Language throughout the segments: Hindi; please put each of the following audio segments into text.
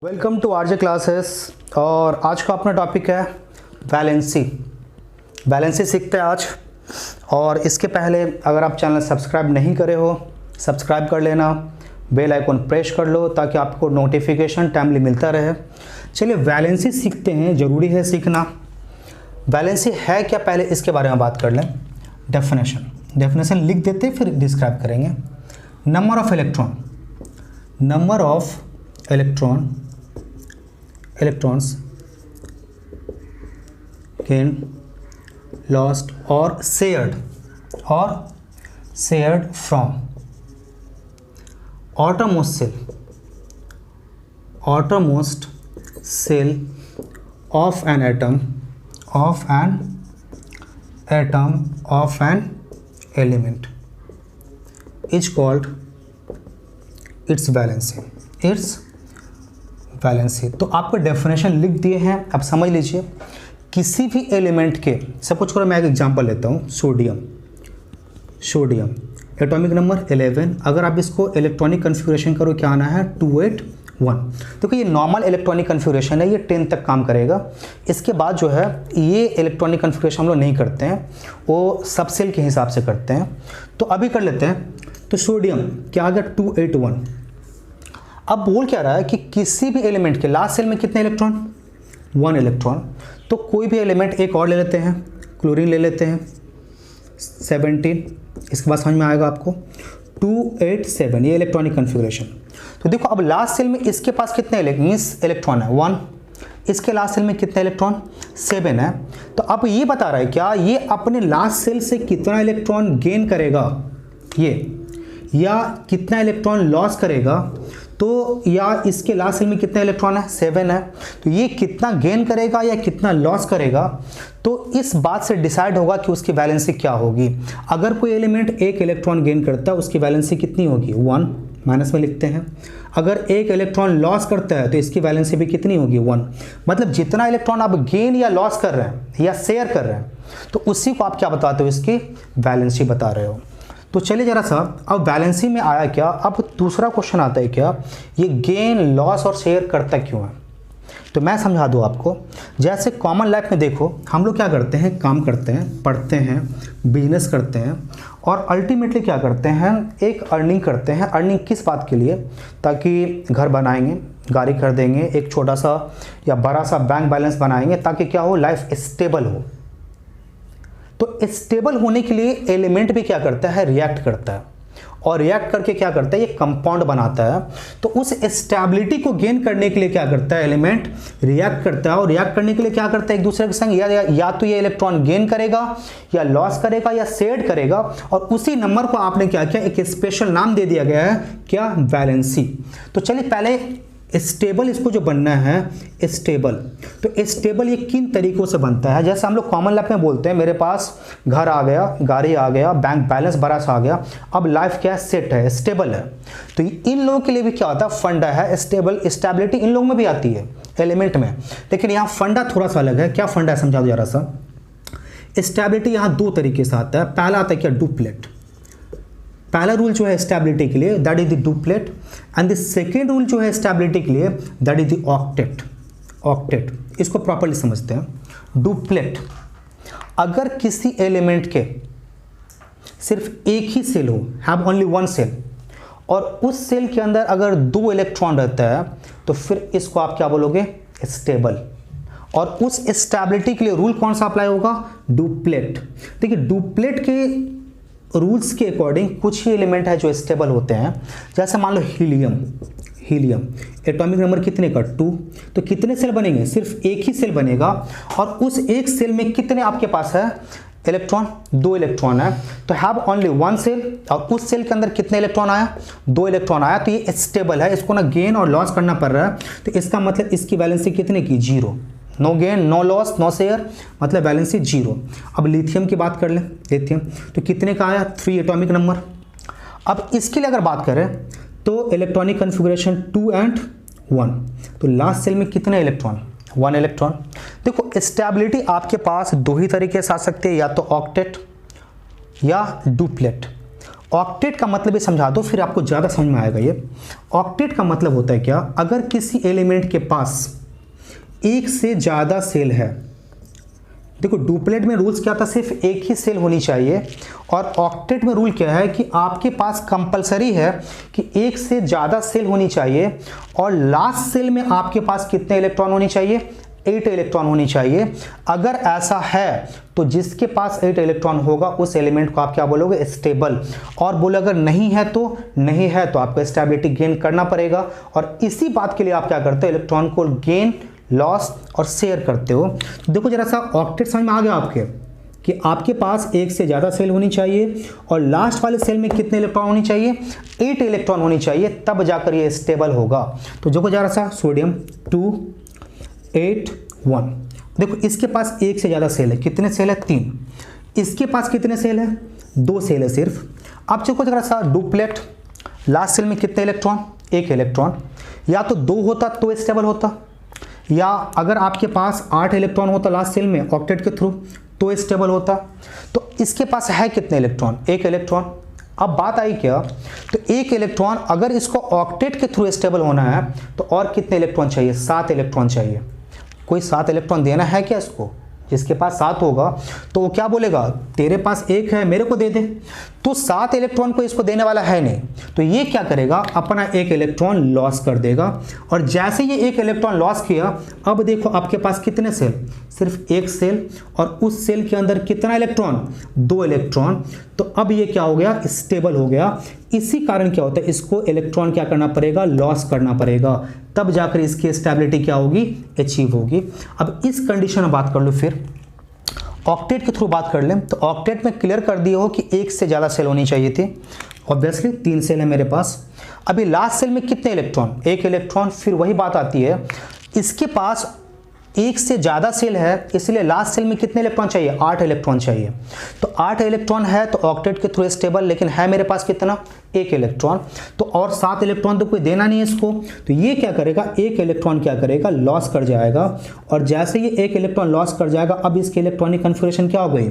Welcome to RJ classes. और आज का अपना टॉपिक है वैलेंसी। वैलेंसी सीखते हैं आज। और इसके पहले अगर आप चैनल सब्सक्राइब नहीं करे हो, सब्सक्राइब कर लेना, बेल आइकन प्रेस कर लो ताकि आपको नोटिफिकेशन टाइमली मिलता रहे। चलिए वैलेंसी सीखते हैं, ज़रूरी है सीखना। वैलेंसी है क्या, पहले इसके बारे में बात कर लें। डेफिनेशन लिख देते फिर डिस्क्राइब करेंगे। Number of electrons gained, lost or shared from outermost cell of an atom of an element is called its valency. तो आपको डेफिनेशन लिख दिए हैं, अब समझ लीजिए। किसी भी एलिमेंट के, सपोज करो मैं एक एग्जांपल लेता हूँ, सोडियम एटॉमिक नंबर 11। अगर आप इसको इलेक्ट्रॉनिक कन्फिगरेशन करो, क्या आना है 281। देखो ये नॉर्मल इलेक्ट्रॉनिक कन्फिगरेशन है, ये 10 तक काम करेगा। इसके बाद जो है ये इलेक्ट्रॉनिक कन्फिगरेशन हम लोग नहीं करते हैं, वो सब सेल के हिसाब से करते हैं। तो अभी कर लेते हैं। तो सोडियम क्या आ गया 281। अब बोल क्या रहा है कि किसी भी एलिमेंट के लास्ट सेल में कितने इलेक्ट्रॉन, 1 इलेक्ट्रॉन। तो कोई भी एलिमेंट एक और ले लेते हैं, क्लोरीन ले लेते हैं 17। इसके बाद समझ में आएगा आपको 287, ये इलेक्ट्रॉनिक कन्फिगरेशन। तो देखो अब लास्ट सेल में इसके पास कितने इलेक्ट्रॉन है 1, इसके लास्ट सेल में कितने इलेक्ट्रॉन 7 है। तो अब ये बता रहा है क्या ये अपने लास्ट सेल से कितना इलेक्ट्रॉन गेन करेगा ये, या कितना इलेक्ट्रॉन लॉस करेगा। तो या इसके लास्ट सेल में कितना इलेक्ट्रॉन है 7 है, तो ये कितना गेन करेगा या कितना लॉस करेगा। तो इस बात से डिसाइड होगा कि उसकी वैलेंसी क्या होगी। अगर कोई एलिमेंट एक इलेक्ट्रॉन गेन करता है उसकी वैलेंसी कितनी होगी 1, माइनस में लिखते हैं। अगर एक इलेक्ट्रॉन लॉस करता है तो इसकी वैलेंसी भी कितनी होगी 1। मतलब जितना इलेक्ट्रॉन आप गेन या लॉस कर रहे हैं या शेयर कर रहे हैं तो उसी को आप क्या बताते हो, इसकी वैलेंसी बता रहे हो। तो चलिए जरा सा, अब वैलेंसी में आया क्या। अब दूसरा क्वेश्चन आता है क्या, ये गेन लॉस और शेयर करता क्यों है। तो मैं समझा दूँ आपको। जैसे कॉमन लाइफ में देखो, हम लोग क्या करते हैं, काम करते हैं, पढ़ते हैं, बिजनेस करते हैं और अल्टीमेटली क्या करते हैं, एक अर्निंग करते हैं। अर्निंग किस बात के लिए, ताकि घर बनाएंगे, गाड़ी खरीदेंगे, एक छोटा सा या बड़ा सा बैंक बैलेंस बनाएंगे, ताकि क्या हो, लाइफ स्टेबल हो। तो स्टेबल होने के लिए एलिमेंट भी क्या करता है, रिएक्ट करता है। और रिएक्ट करके क्या करता है, ये कंपाउंड बनाता है। तो उस स्टेबिलिटी को गेन करने के लिए क्या करता है, एलिमेंट रिएक्ट करता है। और रिएक्ट करने के लिए क्या करता है, एक दूसरे के संग या तो ये इलेक्ट्रॉन गेन करेगा या लॉस करेगा या शेड करेगा। और उसी नंबर को आपने क्या किया, एक स्पेशल नाम दे दिया गया है, क्या, वैलेंसी। तो चलिए पहले स्टेबल इसको जो बनना है स्टेबल, तो स्टेबल ये किन तरीकों से बनता है। जैसे हम लोग कॉमन लाइफ में बोलते हैं, मेरे पास घर आ गया, गाड़ी आ गया, बैंक बैलेंस बड़ा सा आ गया, अब लाइफ क्या है, सेट है, स्टेबल है। तो इन लोगों के लिए भी क्या होता है, फंडा है स्टेबल। स्टेबिलिटी इन लोगों में भी आती है एलिमेंट में, लेकिन यहाँ फंडा थोड़ा सा अलग है। क्या फंडा है समझा दो जरा सा। स्टेबिलिटी यहाँ 2 तरीके से आता है। पहला आता है क्या, डुप्लेट। पहला रूल जो है स्टेबिलिटी के लिए, that is the duplet. And the second rule जो है स्टेबिलिटी के लिए, दैट इज द ऑक्टेट। इसको प्रॉपर्ली समझते हैं। डुप्लेट, अगर किसी एलिमेंट के सिर्फ एक ही सेल हो, हैव ओनली 1 सेल, और उस सेल के अंदर अगर 2 इलेक्ट्रॉन रहता है तो फिर इसको आप क्या बोलोगे, स्टेबल। और उस स्टेबिलिटी के लिए रूल कौन सा अप्लाई होगा, डुप्लेट। देखिए डुप्लेट के रूल्स के अकॉर्डिंग कुछ ही एलिमेंट है जो स्टेबल होते हैं। जैसे मान लो हीलियम एटॉमिक नंबर कितने का 2, तो कितने सेल बनेंगे, सिर्फ एक ही सेल बनेगा। और उस एक सेल में कितने आपके पास है इलेक्ट्रॉन, 2 इलेक्ट्रॉन है। तो हैव ओनली 1 सेल, और उस सेल के अंदर कितने इलेक्ट्रॉन आया, 2 इलेक्ट्रॉन आया। तो ये स्टेबल है, इसको ना गेन और लॉस करना पड़ रहा है। तो इसका मतलब इसकी वैलेंसी कितने की, 0। No gain, no loss, no share, मतलब बैलेंस 0। अब लिथियम की बात कर लें, लिथियम तो कितने का आया, 3 एटॉमिक नंबर। अब इसके लिए अगर बात करें तो इलेक्ट्रॉनिक कन्फिगरेशन 2 and 1, तो लास्ट सेल में कितने इलेक्ट्रॉन, 1 इलेक्ट्रॉन। देखो स्टेबिलिटी आपके पास 2 ही तरीके से आ सकते हैं, या तो ऑक्टेट या डुप्लेट। ऑक्टेट का मतलब ये समझा दो, फिर आपको ज़्यादा समझ में आएगा ये। ऑक्टेट का मतलब होता है क्या, अगर किसी एलिमेंट के पास एक से ज़्यादा सेल है, देखो डुप्लेट में रूल्स क्या था, सिर्फ एक ही सेल होनी चाहिए, और ऑक्टेट में रूल क्या है कि आपके पास कंपलसरी है कि एक से ज़्यादा सेल होनी चाहिए, और लास्ट सेल में आपके पास कितने इलेक्ट्रॉन होनी चाहिए, 8 इलेक्ट्रॉन होनी चाहिए। अगर ऐसा है तो जिसके पास 8 इलेक्ट्रॉन होगा उस एलिमेंट को आप क्या बोलोगे, स्टेबल। और बोले अगर नहीं है तो नहीं है, तो आपको स्टेबिलिटी गेन करना पड़ेगा। और इसी बात के लिए आप क्या करते हो, इलेक्ट्रॉन को गेन, लॉस और शेयर करते हो। देखो जरा सा ऑक्टेट समझ में आ गया आपके, कि आपके पास एक से ज़्यादा सेल होनी चाहिए और लास्ट वाले सेल में कितने इलेक्ट्रॉन होनी चाहिए, 8 इलेक्ट्रॉन होनी चाहिए, तब जाकर ये स्टेबल होगा। तो देखो जरा सा सोडियम 2 8 1, देखो इसके पास एक से ज़्यादा सेल है, कितने सेल है, 3। इसके पास कितने सेल है, 2 सेल है सिर्फ। अब देखो जरा सा डुप्लेट, लास्ट सेल में कितने इलेक्ट्रॉन, 1 इलेक्ट्रॉन। या तो 2 होता तो स्टेबल होता, या अगर आपके पास 8 इलेक्ट्रॉन होता लास्ट सेल में ऑक्टेट के थ्रू तो स्टेबल होता। तो इसके पास है कितने इलेक्ट्रॉन, 1 इलेक्ट्रॉन। अब बात आई क्या, तो 1 इलेक्ट्रॉन अगर इसको ऑक्टेट के थ्रू स्टेबल होना है तो और कितने इलेक्ट्रॉन चाहिए, 7 इलेक्ट्रॉन चाहिए। कोई 7 इलेक्ट्रॉन देना है क्या इसको, जिसके पास 7 होगा तो वो क्या बोलेगा, तेरे पास 1 है मेरे को दे दे, तो 7 इलेक्ट्रॉन को इसको देने वाला है नहीं, तो ये क्या करेगा, अपना 1 इलेक्ट्रॉन लॉस कर देगा। और जैसे ये 1 इलेक्ट्रॉन लॉस किया, अब देखो आपके पास कितने सेल, सिर्फ 1 सेल, और उस सेल के अंदर कितना इलेक्ट्रॉन, 2 इलेक्ट्रॉन। तो अब ये क्या हो गया, स्टेबल हो गया। इसी कारण क्या होता है, इसको इलेक्ट्रॉन क्या करना पड़ेगा, लॉस करना पड़ेगा, तब जाकर इसकी स्टेबिलिटी क्या होगी, अचीव होगी। अब इस कंडीशन में बात कर लो, फिर ऑक्टेट के थ्रू बात कर लें, तो ऑक्टेट में क्लियर कर दिया हो कि एक से ज़्यादा सेल होनी चाहिए थी। ऑब्वियसली 3 सेल है मेरे पास। अभी लास्ट सेल में कितने इलेक्ट्रॉन, 1 इलेक्ट्रॉन। फिर वही बात आती है, इसके पास एक से ज़्यादा सेल है, इसलिए लास्ट सेल में कितने इलेक्ट्रॉन चाहिए, 8 इलेक्ट्रॉन चाहिए। तो 8 इलेक्ट्रॉन है तो ऑक्टेट के थ्रू स्टेबल, लेकिन है मेरे पास कितना, 1 इलेक्ट्रॉन। तो और 7 इलेक्ट्रॉन तो कोई देना नहीं है इसको, तो ये क्या करेगा, 1 इलेक्ट्रॉन क्या करेगा, लॉस कर जाएगा। और जैसे ये 1 इलेक्ट्रॉन लॉस कर जाएगा, अब इसकी इलेक्ट्रॉनिक कन्फिगरेशन क्या हो गई,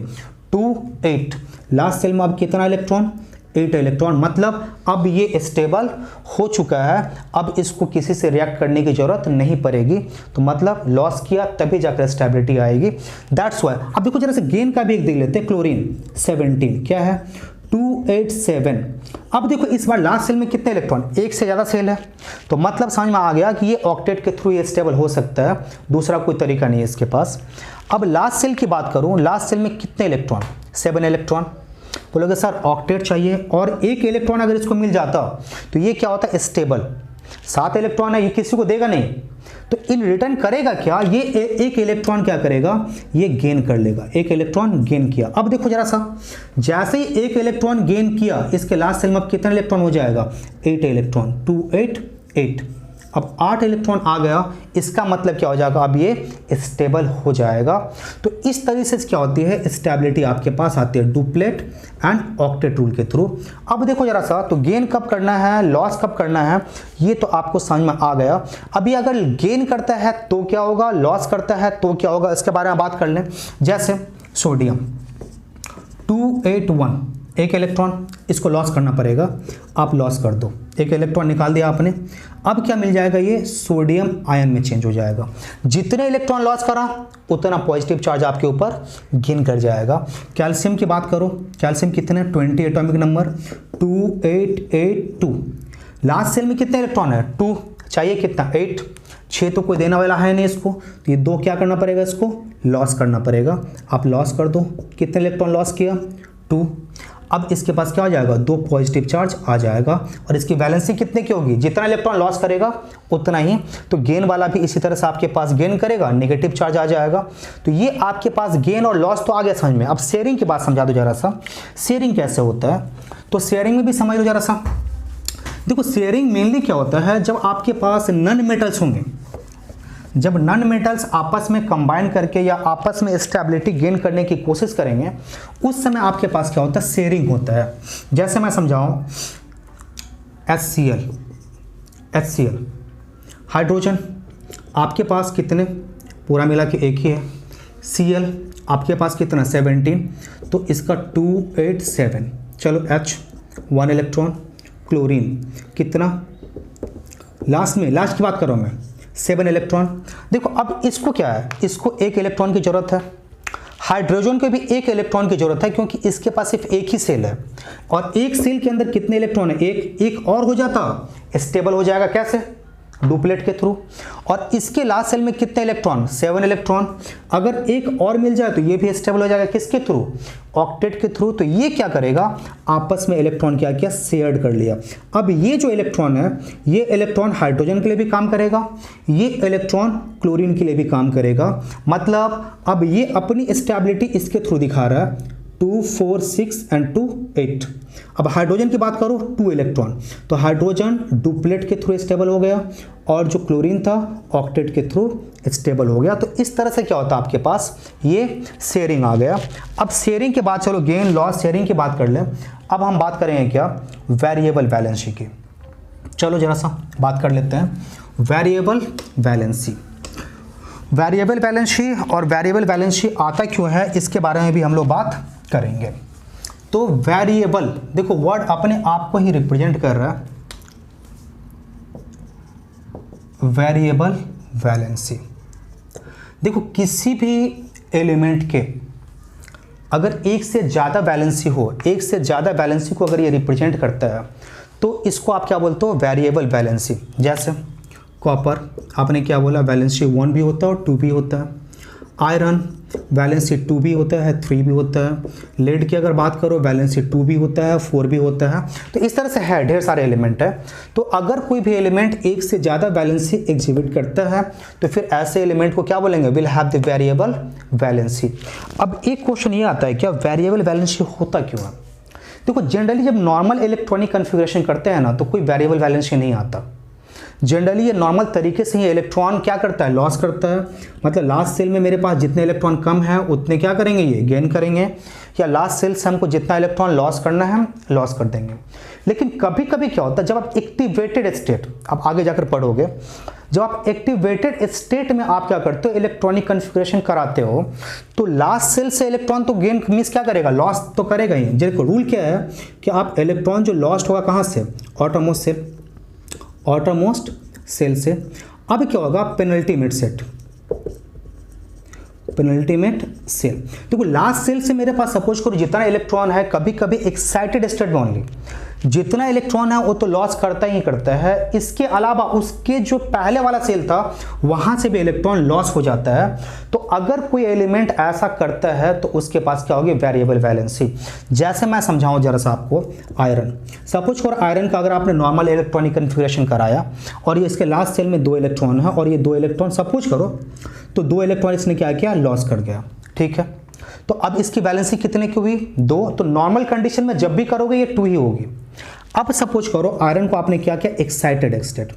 2 8। लास्ट सेल में अब कितना इलेक्ट्रॉन, 8 इलेक्ट्रॉन। मतलब अब ये स्टेबल हो चुका है, अब इसको किसी से रिएक्ट करने की जरूरत नहीं पड़ेगी। तो मतलब लॉस किया तभी जाकर स्टेबिलिटी आएगी, दैट्स वाई। अब देखो जरा से गेन का भी एक देख लेते हैं, क्लोरीन 17 क्या है, 287। अब देखो इस बार लास्ट सेल में कितने इलेक्ट्रॉन, एक से ज़्यादा सेल है, तो मतलब समझ में आ गया कि ये ऑक्टेट के थ्रू ये स्टेबल हो सकता है, दूसरा कोई तरीका नहीं है इसके पास। अब लास्ट सेल की बात करूँ, लास्ट सेल में कितने इलेक्ट्रॉन, 7 इलेक्ट्रॉन। बोलोगे सर ऑक्टेट चाहिए और 1 इलेक्ट्रॉन अगर इसको मिल जाता तो ये क्या होता है, स्टेबल। 7 इलेक्ट्रॉन है, ये किसी को देगा नहीं, तो इन रिटर्न करेगा क्या, ये 1 इलेक्ट्रॉन क्या करेगा, ये गेन कर लेगा, 1 इलेक्ट्रॉन गेन किया। अब देखो जरा सा, जैसे ही 1 इलेक्ट्रॉन गेन किया, इसके लास्ट सेल में अब कितना इलेक्ट्रॉन हो जाएगा, 8 इलेक्ट्रॉन, 2 8 8। अब 8 इलेक्ट्रॉन आ गया, इसका मतलब क्या हो जाएगा, अब ये स्टेबल हो जाएगा। तो इस तरीके से क्या होती है, स्टेबिलिटी आपके पास आती है डुप्लेट एंड ऑक्टेट रूल के थ्रू। अब देखो जरा सा, तो गेन कब करना है, लॉस कब करना है, ये तो आपको समझ में आ गया। अभी अगर गेन करता है तो क्या होगा, लॉस करता है तो क्या होगा, इसके बारे में बात कर लें। जैसे सोडियम 281, 1 इलेक्ट्रॉन, इसको लॉस करना पड़ेगा, आप लॉस कर दो, 1 इलेक्ट्रॉन निकाल दिया आपने। अब क्या मिल जाएगा, ये सोडियम आयन में चेंज हो जाएगा। जितने इलेक्ट्रॉन लॉस करा उतना पॉजिटिव चार्ज आपके ऊपर गेन कर जाएगा। कैल्शियम की बात करो, कैल्शियम कितने, 20 एटॉमिक नंबर, 2882। लास्ट सेल में कितने इलेक्ट्रॉन है, 2 चाहिए, कितना, 8। 6 तो कोई देने वाला है नहीं इसको, तो ये 2 क्या करना पड़ेगा, इसको लॉस करना पड़ेगा। आप लॉस कर दो, कितने इलेक्ट्रॉन लॉस किया, 2। अब इसके पास क्या हो जाएगा, 2 पॉजिटिव चार्ज आ जाएगा। और इसकी वैलेंसी कितने की होगी, जितना इलेक्ट्रॉन लॉस करेगा उतना ही, तो गेन वाला भी इसी तरह से आपके पास गेन करेगा, नेगेटिव चार्ज आ जाएगा। तो ये आपके पास गेन और लॉस तो आ गया समझ में। अब शेयरिंग की बात समझा दो जरा सा, शेयरिंग कैसे होता है, तो शेयरिंग में भी समझ लो जरा सा। देखो शेयरिंग मेनली क्या होता है, जब आपके पास नन मेटल्स होंगे, जब नन मेटल्स आपस में कंबाइन करके या आपस में स्टेबिलिटी गेन करने की कोशिश करेंगे, उस समय आपके पास क्या होता है, शेयरिंग होता है। जैसे मैं समझाऊं, HCl हाइड्रोजन आपके पास कितने, पूरा मिला के एक ही है। Cl आपके पास कितना, 17, तो इसका 287। चलो H 1 इलेक्ट्रॉन, क्लोरीन कितना, लास्ट की बात कर रहा हूँ मैं, 7 इलेक्ट्रॉन। देखो अब इसको क्या है, इसको 1 इलेक्ट्रॉन की जरूरत है, हाइड्रोजन को भी 1 इलेक्ट्रॉन की जरूरत है क्योंकि इसके पास सिर्फ एक ही सेल है, और एक सेल के अंदर कितने इलेक्ट्रॉन है, एक और हो जाता स्टेबल हो जाएगा, कैसे, डुप्लेट के थ्रू। और इसके लास्ट सेल में कितने इलेक्ट्रॉन, 7 इलेक्ट्रॉन, अगर एक और मिल जाए तो ये भी स्टेबल हो जाएगा, किसके थ्रू, ऑक्टेट के थ्रू। तो ये क्या करेगा, आपस में इलेक्ट्रॉन क्या किया, शेयर्ड कर लिया। अब ये जो इलेक्ट्रॉन है, ये इलेक्ट्रॉन हाइड्रोजन के लिए भी काम करेगा, ये इलेक्ट्रॉन क्लोरीन के लिए भी काम करेगा। मतलब अब ये अपनी स्टेबिलिटी इसके थ्रू दिखा रहा है, 2 4 6 एंड 2 8। अब हाइड्रोजन की बात करो, 2 इलेक्ट्रॉन, तो हाइड्रोजन डुप्लेट के थ्रू स्टेबल हो गया, और जो क्लोरीन था ऑक्टेट के थ्रू स्टेबल हो गया। तो इस तरह से क्या होता है, आपके पास ये शेयरिंग आ गया। अब शेयरिंग के बाद चलो गेन लॉस शेयरिंग की बात कर लें। अब हम बात करेंगे क्या, वेरिएबल वैलेंसी की। चलो जरा सा बात कर लेते हैं वेरिएबल वैलेंसी। वेरिएबल वैलेंसी और वेरिएबल वैलेंसी आता क्यों है, इसके बारे में भी हम लोग बात करेंगे। तो वेरिएबल, देखो वर्ड अपने आप को ही रिप्रेजेंट कर रहा है, वेरिएबल वैलेंसी। देखो किसी भी एलिमेंट के अगर एक से ज़्यादा वैलेंसी हो, एक से ज़्यादा वैलेंसी को अगर ये रिप्रेजेंट करता है तो इसको आप क्या बोलते हो, वेरिएबल वैलेंसी। जैसे कॉपर, आपने क्या बोला, वैलेंसी 1 भी होता है और 2 भी होता है। आयरन वैलेंसी 2 भी होता है, 3 भी होता है। लेड की अगर बात करो, वैलेंसी 2 भी होता है, 4 भी होता है। तो इस तरह से है, ढेर सारे एलिमेंट है। तो अगर कोई भी एलिमेंट एक से ज़्यादा वैलेंसी एग्जिबिट करता है तो फिर ऐसे एलिमेंट को क्या बोलेंगे, will have the variable valency. अब एक क्वेश्चन ये आता है, क्या वेरिएबल वैलेंसी होता क्यों है। देखो जनरली जब नॉर्मल इलेक्ट्रॉनिक कन्फिग्रेशन करते हैं ना, तो कोई वेरिएबल वैलेंसी नहीं आता। जनरली ये नॉर्मल तरीके से ही इलेक्ट्रॉन क्या करता है, लॉस करता है। मतलब लास्ट सेल में मेरे पास जितने इलेक्ट्रॉन कम है उतने क्या करेंगे, ये गेन करेंगे, या लास्ट सेल से हमको जितना इलेक्ट्रॉन लॉस करना है लॉस कर देंगे। लेकिन कभी कभी क्या होता है, जब आप एक्टिवेटेड स्टेट, आप आगे जाकर पढ़ोगे, जब आप एक्टिवेटेड स्टेट में आप क्या करते हो, इलेक्ट्रॉनिक कन्फिग्रेशन कराते हो, तो लास्ट सेल से इलेक्ट्रॉन तो गेन मिस क्या करेगा, लॉस तो करेगा ही। देखो रूल क्या है कि आप इलेक्ट्रॉन जो लॉस्ट होगा कहाँ से, ऑटोमोस्ट सेल, ऑटोमोस्ट सेल से। अब क्या होगा, पेनल्टीमेट सेट, पेनल्टीमेट सेल। देखो लास्ट सेल से मेरे पास सपोज करो जितना इलेक्ट्रॉन है, कभी कभी एक्साइटेड स्टेट में ओनली जितना इलेक्ट्रॉन है वो तो लॉस करता ही करता है। इसके अलावा उसके जो पहले वाला सेल था वहां से भी इलेक्ट्रॉन लॉस हो जाता है। तो अगर कोई एलिमेंट ऐसा करता है तो उसके पास क्या होगी, वेरिएबल वैलेंसी। जैसे मैं समझाऊं जरा सा आपको, आयरन, सपोज करो आयरन का अगर आपने नॉर्मल इलेक्ट्रॉनिक कन्फिग्रेशन कराया और ये इसके लास्ट सेल में 2 इलेक्ट्रॉन है और ये 2 इलेक्ट्रॉन सपोज करो तो 2 इलेक्ट्रॉन इसने क्या किया, लॉस कर गया, ठीक है। तो अब इसकी वैलेंसी कितने की हुई, 2। तो नॉर्मल कंडीशन में जब भी करोगे ये 2 ही होगी। अब सपोज करो आयरन को आपने क्या किया, एक्साइटेड स्टेट।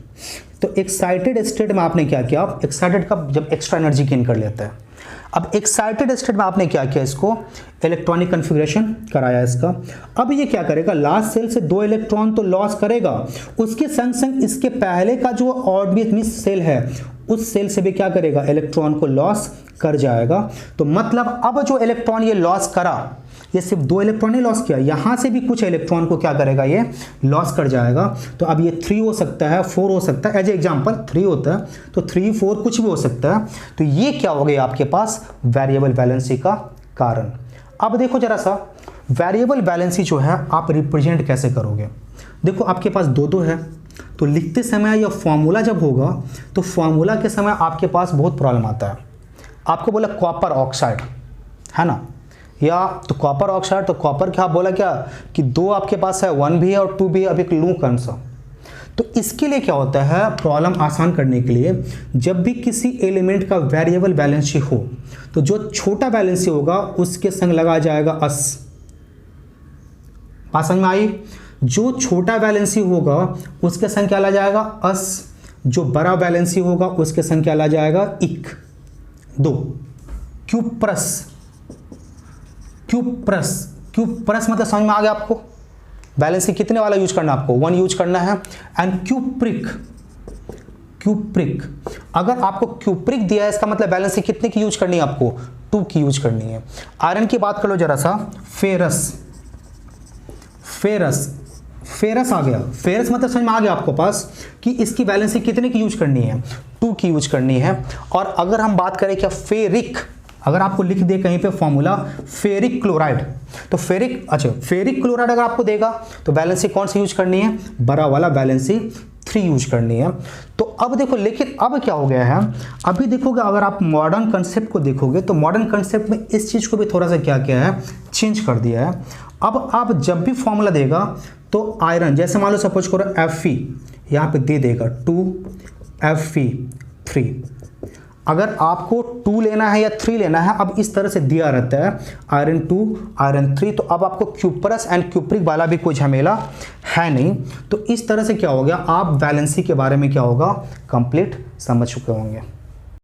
तो एक्साइटेड स्टेट में आपने क्या किया, एक्साइटेड का जब एक्स्ट्रा एनर्जी गेन कर लेता है। अब एक्साइटेड स्टेट में आपने क्या किया, इसको इलेक्ट्रॉनिक कन्फिग्रेशन कराया इसका। अब ये क्या करेगा, लास्ट सेल से 2 इलेक्ट्रॉन तो लॉस करेगा, उसके संग संग इसके पहले का जो ऑर्बिट सेल है उस सेल से भी क्या करेगा, इलेक्ट्रॉन को लॉस कर जाएगा। तो मतलब अब जो इलेक्ट्रॉन ये लॉस करा, ये सिर्फ 2 इलेक्ट्रॉन ही लॉस किया, यहां से भी कुछ इलेक्ट्रॉन को क्या करेगा, ये लॉस कर जाएगा। तो अब ये 3 हो सकता है, 4 हो सकता है, एज एग्जांपल 3 होता है तो 3 4 कुछ भी हो सकता है। तो ये क्या हो गया आपके पास, वेरिएबल वैलेंसी का कारण। अब देखो जरा सा, वेरिएबल वैलेंसी जो है आप रिप्रेजेंट कैसे करोगे। देखो आपके पास 2 है, तो लिखते समय या फॉर्मूला जब होगा तो फॉर्मूला के समय आपके पास बहुत प्रॉब्लम आता है। आपको बोला कॉपर ऑक्साइड है ना, या तो कॉपर ऑक्साइड, तो कॉपर क्या बोला क्या कि 2 आपके पास है, 1 भी है और 2 भी है, अब एक लूँ कौन सा। तो इसके लिए क्या होता है, प्रॉब्लम आसान करने के लिए जब भी किसी एलिमेंट का वेरिएबल वैलेंसी हो तो जो छोटा वैलेंसी होगा उसके संग लगा जाएगा अस। बात समझ में आई, जो छोटा वैलेंसी होगा उसके संग क्या ला जाएगा, अस। जो बड़ा वैलेंसी होगा उसके संग क्या ला जाएगा, इक। 2 क्यूप्रस, क्यूप्रस, क्यूप्रस मतलब समझ में आ गया आपको, वैलेंसी कितने वाला यूज करना है आपको, 1 यूज करना है। एंड क्यूप्रिक, क्यूप्रिक, अगर आपको क्यूप्रिक दिया है इसका मतलब वैलेंसी कितने की यूज करनी है आपको, 2 की यूज करनी है। आयरन की बात कर लो जरा सा, फेरस, फेरस फेरस आ गया, फेरस मतलब समझ में आ गया आपको पास कि इसकी वैलेंसी कितने की यूज करनी है, 2 की यूज करनी है। और अगर हम बात करें क्या फेरिक, अगर आपको लिख दे कहीं पे फॉर्मूला फेरिक क्लोराइड, तो फेरिक क्लोराइड अगर आपको देगा तो वैलेंसी कौन सी यूज करनी है, बड़ा वाला वैलेंसी 3 यूज करनी है। तो अब देखो, लेकिन अब क्या हो गया है, अभी देखोगे अगर आप मॉडर्न कंसेप्ट को देखोगे तो मॉडर्न कंसेप्ट में इस चीज को भी थोड़ा सा क्या किया है, चेंज कर दिया है। अब आप जब भी फॉर्मूला देगा तो आयरन, जैसे मान लो सपोज करो Fe यहाँ पे दे देगा 2Fe3, अगर आपको 2 लेना है या 3 लेना है, अब इस तरह से दिया रहता है आयरन 2 आयरन 3, तो अब आपको क्यूपरस एंड क्यूप्रिक वाला भी कोई झमेला है नहीं। तो इस तरह से क्या हो गया, आप वैलेंसी के बारे में क्या होगा, कंप्लीट समझ चुके होंगे।